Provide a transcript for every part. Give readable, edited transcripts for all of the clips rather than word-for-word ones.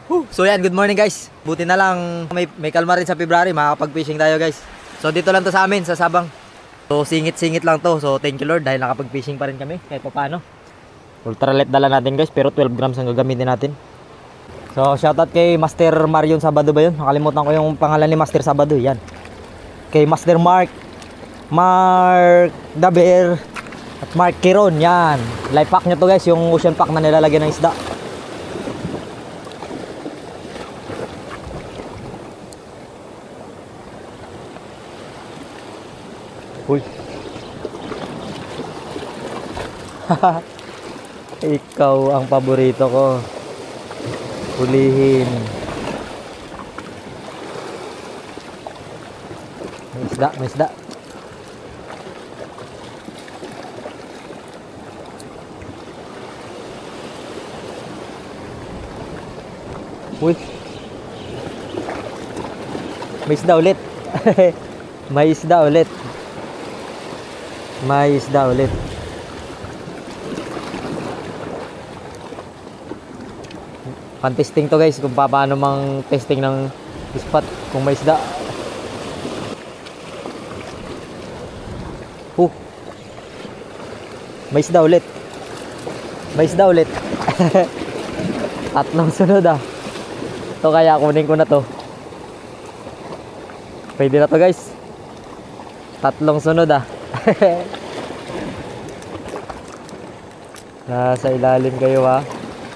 So yan, good morning guys. Buti na lang may kalma rin sa February, makakapag-fishing tayo guys. So dito lang to sa amin, sa Sabang. So singit-singit lang to. So thank you Lord dahil nakapag-fishing pa rin kami kahit paano. Ultralight dala natin guys, pero 12 grams ang gagamitin natin. So shoutout kay Master Marion Sabado ba yun? Nakalimutan ko yung pangalan ni Master Sabado, yan. Kay Master Mark Daber at Mark Kiron, yan. Life pack nyo to guys, yung ocean pack na nilalagyan ng isda. Uy. Ikaw ang paborito ko. Hulihin. May isda. Uy. May isda ulit. May isda ulit. May isda ulit. Pan-testing to guys, kung paano mang testing ng spot kung may isda. May isda ulit. May isda ulit. Tatlong sunod ah. Ito kaya kunin ko na to. Pwede na to guys. Tatlong sunod ah. Nasa ilalim kayo ha.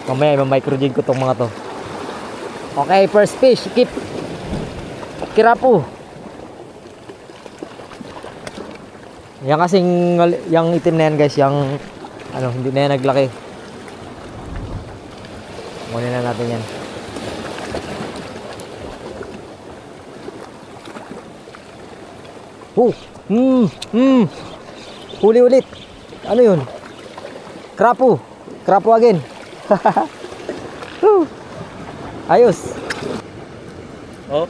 Mamaya i-microjig ko tong mga to. Okay, first fish, kirapo. Yan kasing yung itim na yan guys, yung ano, hindi na yan naglaki. Kunin na natin yan. Huli ulit. Ano yun? Krapo. Krapo again. Ayos. Oh.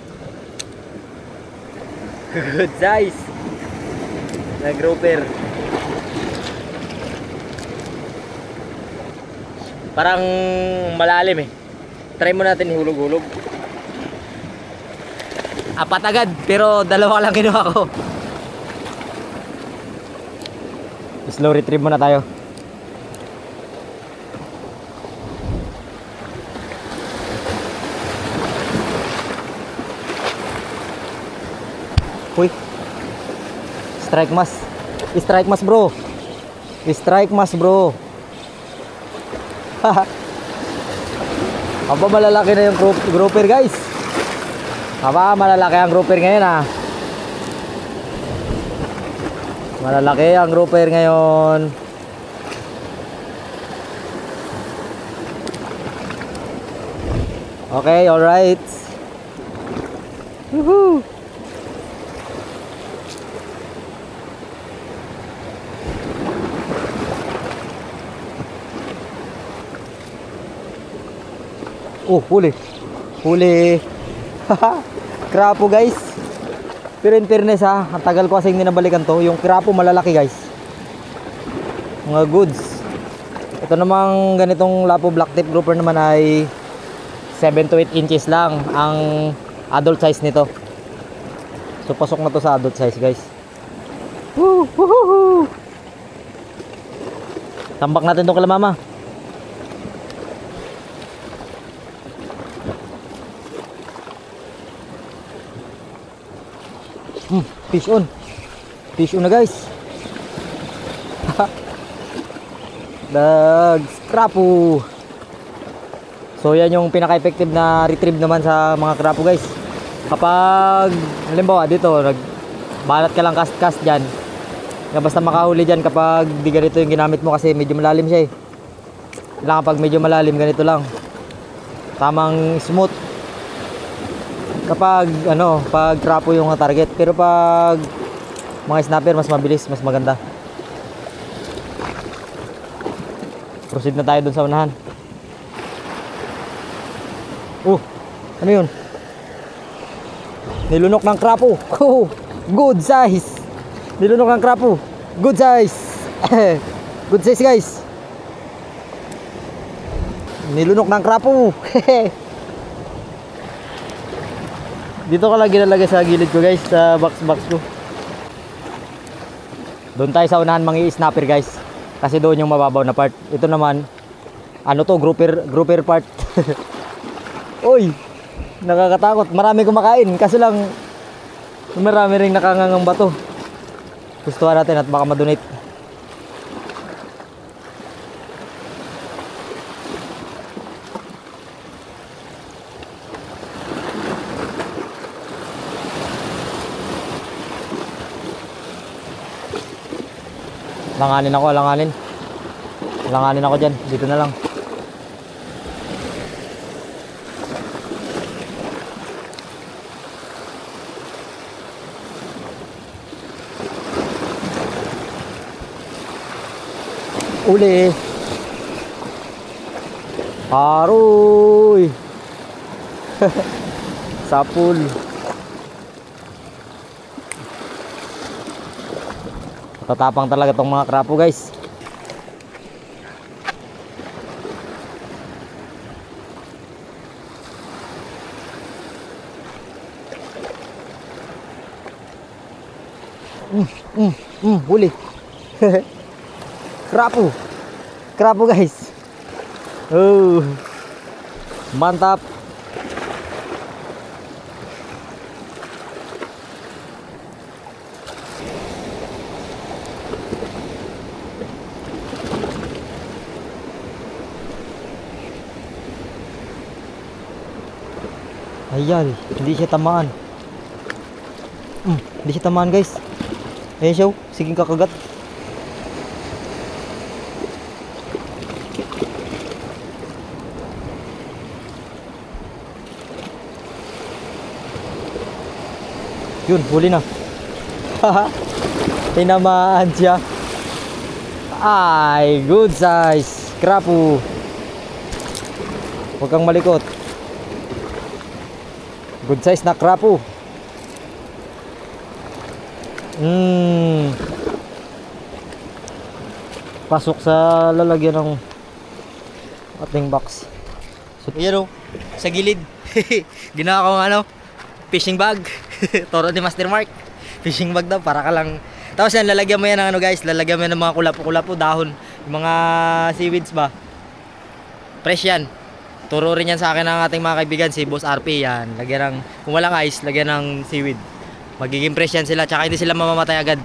Good size. Nag-grouper. Parang malalim eh. Try mo natin ihulog-hulog. Apat agad, pero dalawa lang kinuha ko. Slow retrieve muna tayo. Uy. Strike mas. Strike mas bro. Strike mas bro. Aba malalaki na yung grouper guys. Aba malalaki ang grouper ngayon ah. Malalaki ang grouper ngayon. Okay, alright. Woohoo! Oh, huli. Huli. Krapo guys. Pero in fairness ha, ang tagal ko kasi hindi nabalikan to. Yung krapo malalaki guys. Mga goods. Ito namang ganitong lapo black tip grouper naman ay 7 to 8 inches lang ang adult size nito. So pasok na to sa adult size guys. Woo! Tambak natin to kala mama. Fish on. Fish on na guys. Dags krapo. So yan yung pinaka-effective na retrieve naman sa mga krapo guys. Kapag halimbawa dito nagbalat ka lang cast dyan, basta makahuli dyan kapag di ganito yung ginamit mo kasi medyo malalim siya eh. Kailangan kapag medyo malalim ganito lang, tamang smooth kapag ano, pag krapo yung target. Pero pag mga snapper mas mabilis, mas maganda. Proceed na tayo dun sa unahan. Ano yun? Nilunok ng krapo. Good size. Nilunok ng krapo. Good size. Good size guys. Nilunok ng krapo. Dito ka lang ginalagay sa gilid ko guys, sa box ko. Doon tayo sa unahan mangi-snapper guys. Kasi doon yung mababaw na part. Ito naman, ano to, grouper part. Uy, nakakatakot. Marami kumakain. Kasi lang, marami ring nakangangang bato. Gustuhan natin at baka madonate. Langanin ako, langanin. Langanin ako dyan. Dito na lang. Uli. Aroy. Sapul. Tatapang talaga tong mga krapo guys. Huli. Krapo. Krapo guys. Oh. Mantap. Ayan, hindi siya tamaan. Hindi siya tamaan guys. Ayan siya, sige kakagat. Yun, huli na. Haha. Tinamaan siya. Ay, good size. Krapo. Huwag kang malikot. Good size na krapo. Pasok sa lalagyan ng ating box. So, yan o, sa gilid. Ginawa ko ng ano, fishing bag. Toro ni Master Mark. Fishing bag daw, para ka lang. Tapos yan, lalagyan mo yan ng ano guys, lalagyan mo yan ng mga kulapo-kulapo, dahon, yung mga seaweeds ba. Fresh yan. Turo rin yan sa akin ng ating mga kaibigan, si Boss RP yan. Lagyan ng, kung walang ice, lagyan ng seaweed. Magiging fresh yan sila, tsaka hindi sila mamamatay agad.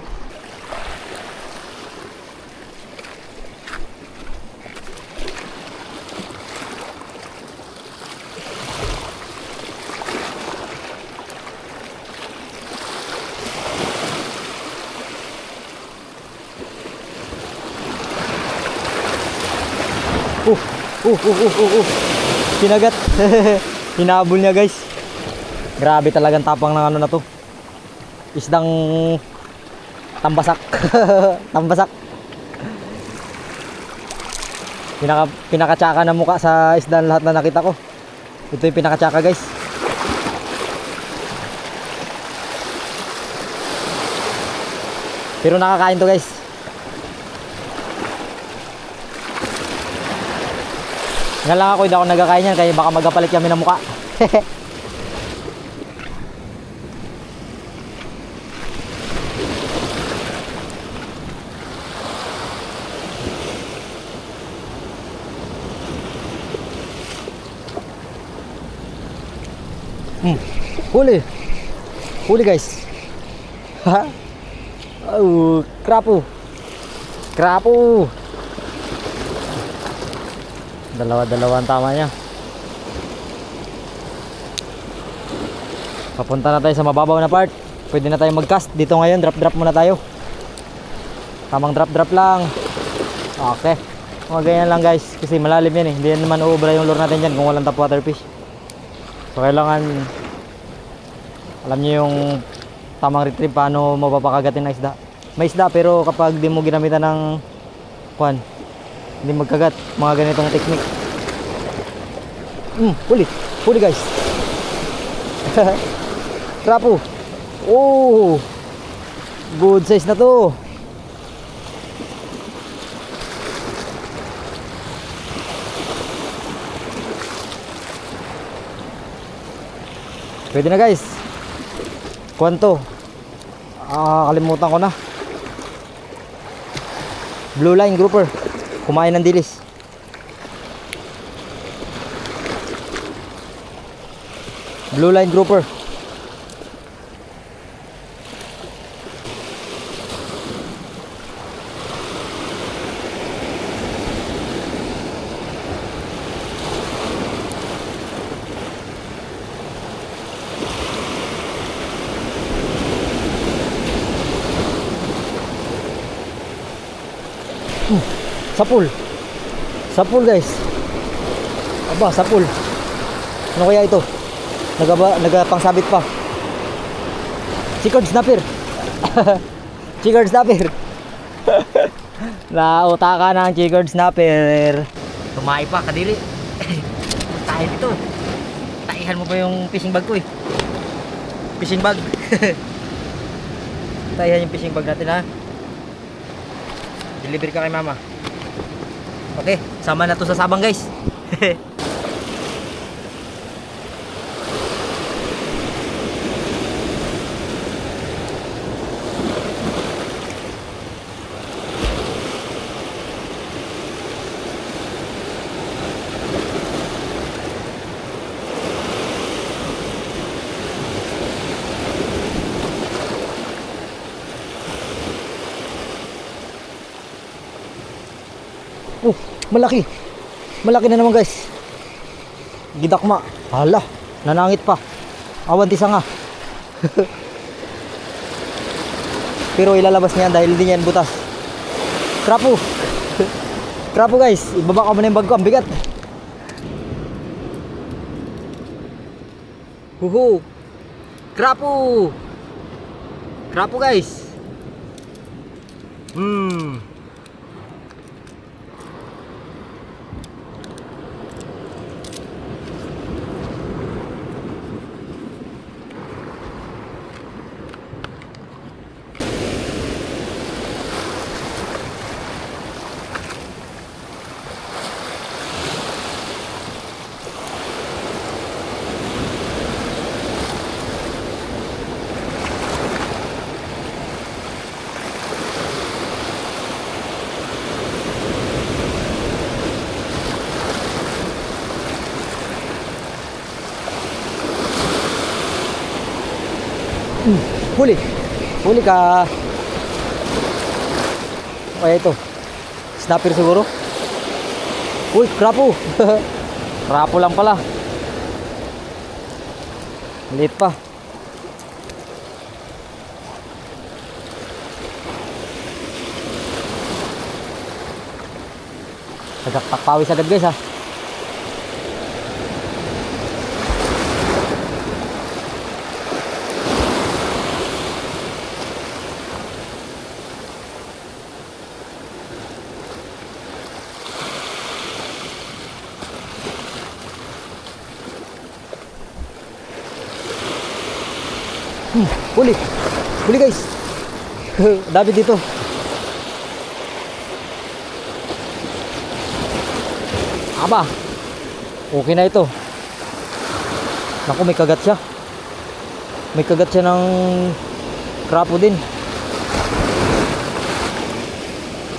Pinagat. Hinabol niya guys. Grabe talagang tapang ng ano na to. Isdang tambasak. Tambasak. Pinakatsaka na mukha sa isdang lahat na nakita ko. Ito yung pinakatsaka guys. Pero nakakain to guys. Nga lang ako, hindi ako nagkakain yan, kaya baka magapalit kami ng mukha. Huli. Huli guys. Oh, krapo. Krapo. Dalawa ang tama niya. Papunta na tayo sa mababaw na part. Pwede na tayo mag-cast dito ngayon. Drop muna tayo. Tamang drop lang. Okay. Mga ganyan lang guys. Kasi malalim yan eh. Hindi naman uubra yung lure natin dyan kung walang top water fish. So kailangan alam nyo yung tamang retrieve, paano mapapakagatin ng isda. May isda pero kapag di mo ginamitan ng kuan, hindi magkagat. Mga ganitong technique. Huli guys. Krapo. Oh, good size na to. Pwede na guys. Kwanto? Kalimutan ko na. Blue line grouper. Kumain ng dilis. Blue line grouper. Sapul. Sapul guys. Aba, sapul. Ano kaya ito? Nagapangsabit pa. Chicard snapper. Chicard snapper. Nautaka ng chicard snapper. Tumay pa, kadili. Tayo dito. Taihan mo pa yung fishing bag ko eh. Fishing bag. Taihan yung fishing bag natin ha. Deliver ka kay mama. Okay, sama na to sa sabang guys. Malaki. Malaki na naman guys. Gidakma. Hala, nanangit pa. Awan ti sanga. Pero ilalabas niyan dahil hindi niyan butas. Krapo. Krapo guys. Ibaba ka muna yung bag ko. Ang bigat. Huhu. Krapo. Krapo guys. Huli. Huli ka. Kaya ito. Snapper siguro. Uy, krapo. Krapo lang pala. Liit pa. Tagaktak pawis agad guys ha. Huli. Huli guys. Dami dito. Aba. Okay na ito. Naku, may kagat siya. May kagat siya ng krapo din.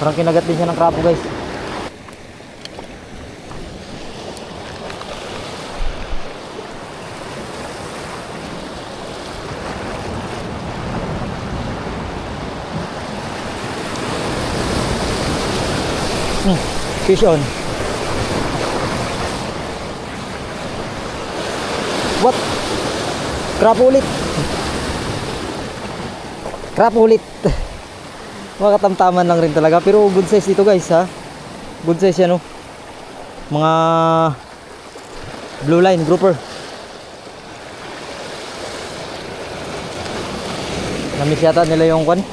Parang kinagat din siya ng krapo guys. Fish on. What? Crap ulit. Crap ulit. Makatamtaman lang rin talaga. Pero good size dito guys ha. Good size yan oh. Mga blue line grouper. Namiss yata nila yung kwan.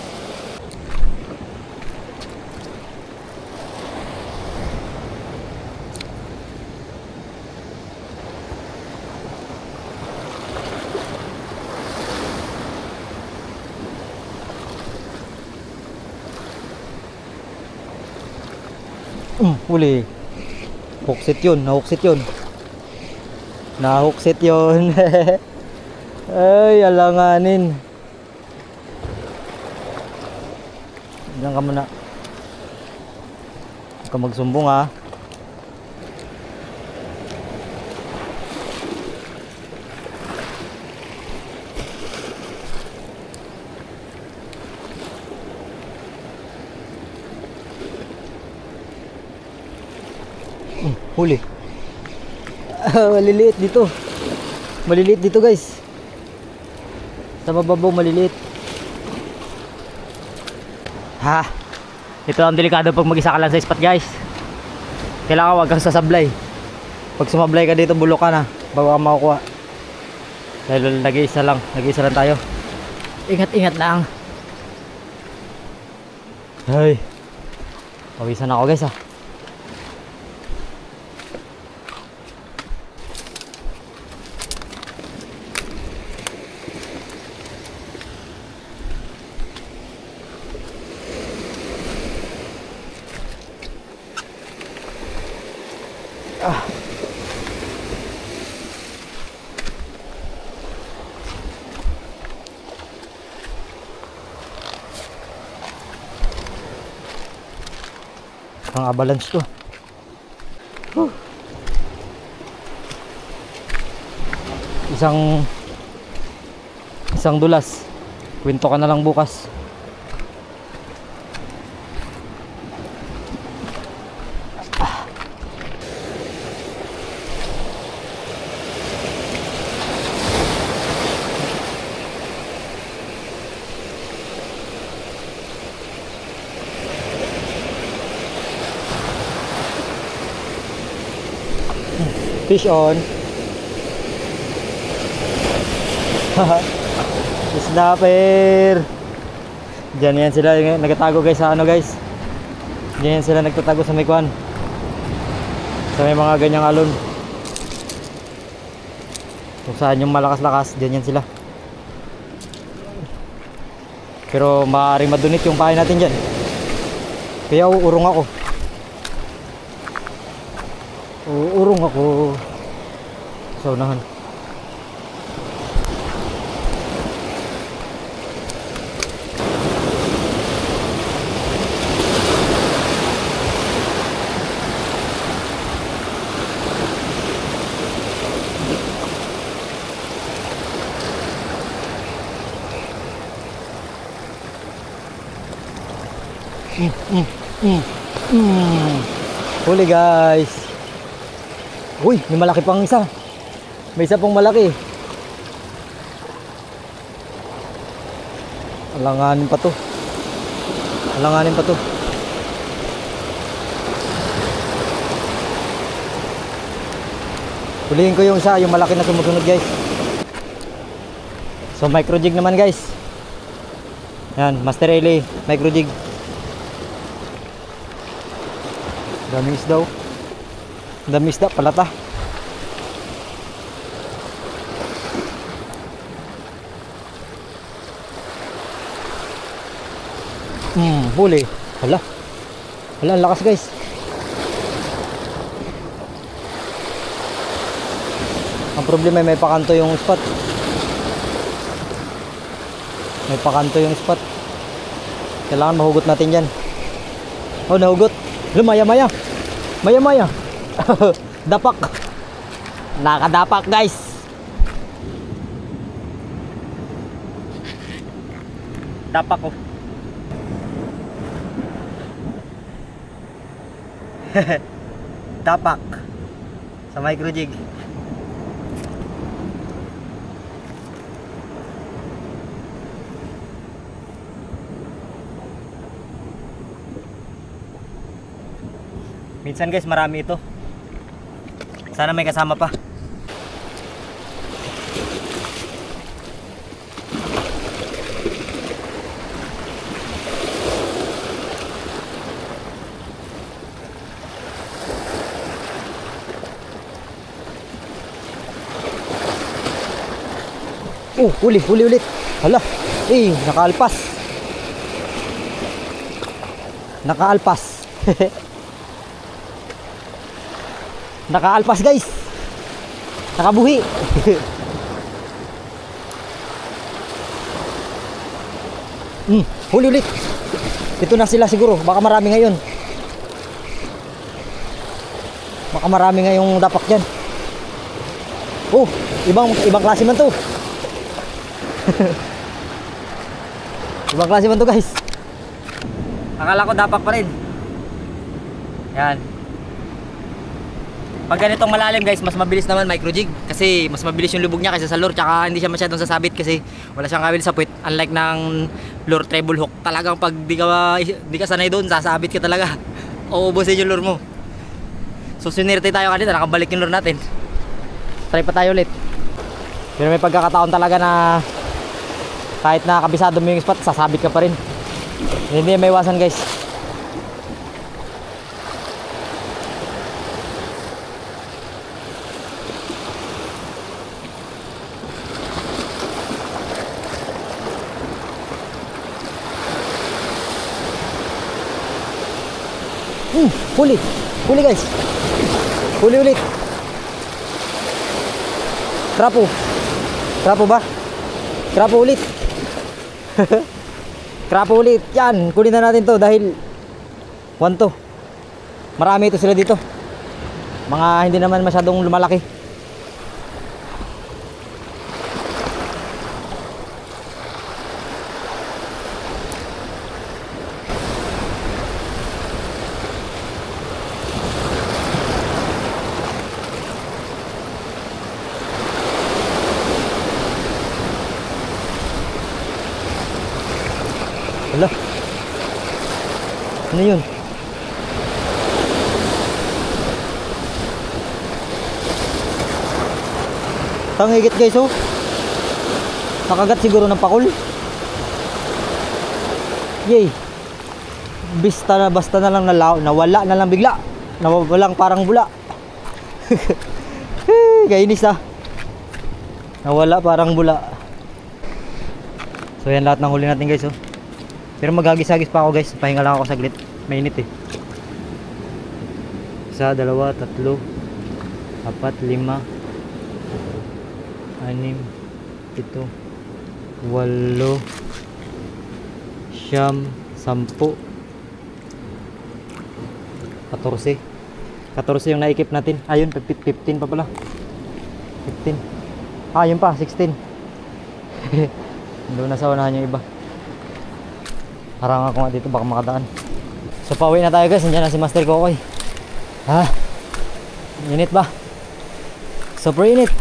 Huli. Hookset yun. Nahookset yun. Nahookset yun. Ay, alanganin. Diyan ka muna. Huwag ka magsumbong ha. Huli. Maliliit dito. Maliliit dito guys. Sa mababaw maliliit. Ha. Ito ang delikado pag mag-isa ka lang sa spot guys. Kailangan wag kang sasablay. Pag sumablay ka dito bulok ka na bago ka makukuha. Dahil nag-iisa lang tayo. Ingat-ingat lang. Ay. Pawisan ako guys ha. Ang avalanche to. Isang dulas. Kwento ka na lang bukas. Fish on. Snapper. Diyan yan sila nagtatago guys sa ano guys. Diyan yan sila nagtatago sa may kwan. Sa may mga ganyang alon. Kung saan yung malakas-lakas, diyan yan sila. Pero maaaring madunit yung pahay natin dyan. Kaya uurong ako. Uurong ako sa unahan. Huli guys. Uy, may malaki pang isa. May isa pong malaki. Alanganin pa to. Alanganin pa to. Hulihin ko yung isa, yung malaki na sumusunod guys. So micro jig naman guys. Yan, Master LA, micro jig. Daming isda oh. Daming isda, palata. Huli. Hala. Hala, ang lakas guys. Ang problema may pakanto yung spot. May pakanto yung spot. Kailangan mahugot natin yan. Oh, nahugot. Maya maya. Maya maya. Dapak. Nakadapak guys. Dapak oh. Dapak sa micro jig. Minsan guys marami ito. Sana may kasama pa. Huli ulit. Hala. Nakaalpas. Nakaalpas. Nakaalpas guys. Nakabuhi. Huli ulit. Ito na sila siguro. Baka marami ngayon. Baka marami ngayong dapak dyan. Oh, ibang klase man to. Ibang klase man to guys. Akala ko dapak pa rin. Yan. Pag ganitong malalim guys, mas mabilis naman micro jig. Kasi mas mabilis yung lubog niya kaysa sa lure. Tsaka hindi siya masyadong sasabit kasi wala siyang kawil sa puwit. Unlike ng lure treble hook. Talagang pag di ka sanay doon, sasabit ka talaga. Uubusin yung lure mo. So sinirte tayo kanina, nakabalik yung lure natin. Try pa tayo ulit. Pero may pagkakataon talaga na kahit na kabisado mo yung spot, sasabit ka pa rin. Hindi may iwasan guys. Huli. Huli guys. Huli ulit. Krapo. Krapo ba? Krapo ulit. Krapo ulit. Yan. Kunin na natin to dahil 1 to. Marami ito sila dito. Mga hindi naman masyadong lumalaki. Hala. Ano yun? Tangigit guys oh. Nakagat siguro ng pakul. Yay. Basta na lang nawala na lang bigla. Nawawalang parang bula. Kainis ah. Nawala parang bula. So yan lahat ng huli natin guys oh. Pero maghagis-hagis pa ako guys. Pahinga lang ako saglit. Mainit eh. 1, 2, 3, 4, 5, 6, 7, 8, 9, 10, 14 yung naikip natin. Ayun, 15 pa pala. 15. Ah, yun pa, 16. Doon na sa unahan yung iba. Harang ako nga dito, baka makadaan. So pauwi na tayo guys, nandiyan na si Master Kokoy. Ha? Init ba? Super init.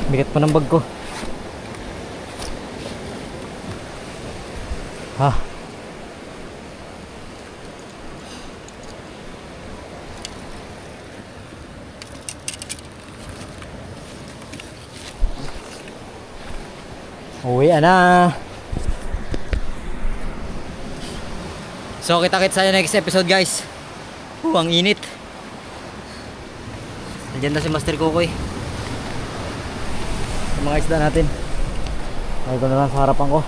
Bigat pa ng bag ko. Ha? Uwi na. So kita-kits sa next episode guys. Ang init. Nandiyan na si Master Kokoy. Sa mga isda natin. Ay ko na lang sa harapan ko.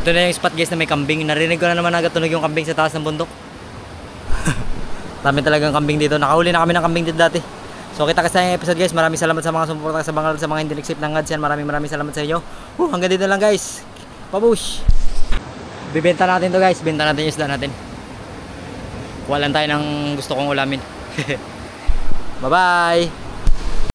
Ito na yung spot guys na may kambing. Narinig ko na naman agad tunog yung kambing sa taas ng bundok. Dami talagang kambing dito. Nakahuli na kami ng kambing dito dati. So kita kasi yung episode guys. Maraming salamat sa mga sumuporta sa mga hindi nagsip ng ads yan. Maraming salamat sa inyo. Hanggang dito lang guys. Pabush. Bibenta natin to guys. Benta natin yung isda natin. Kuha lang tayo ng gusto kong ulamin. Bye bye.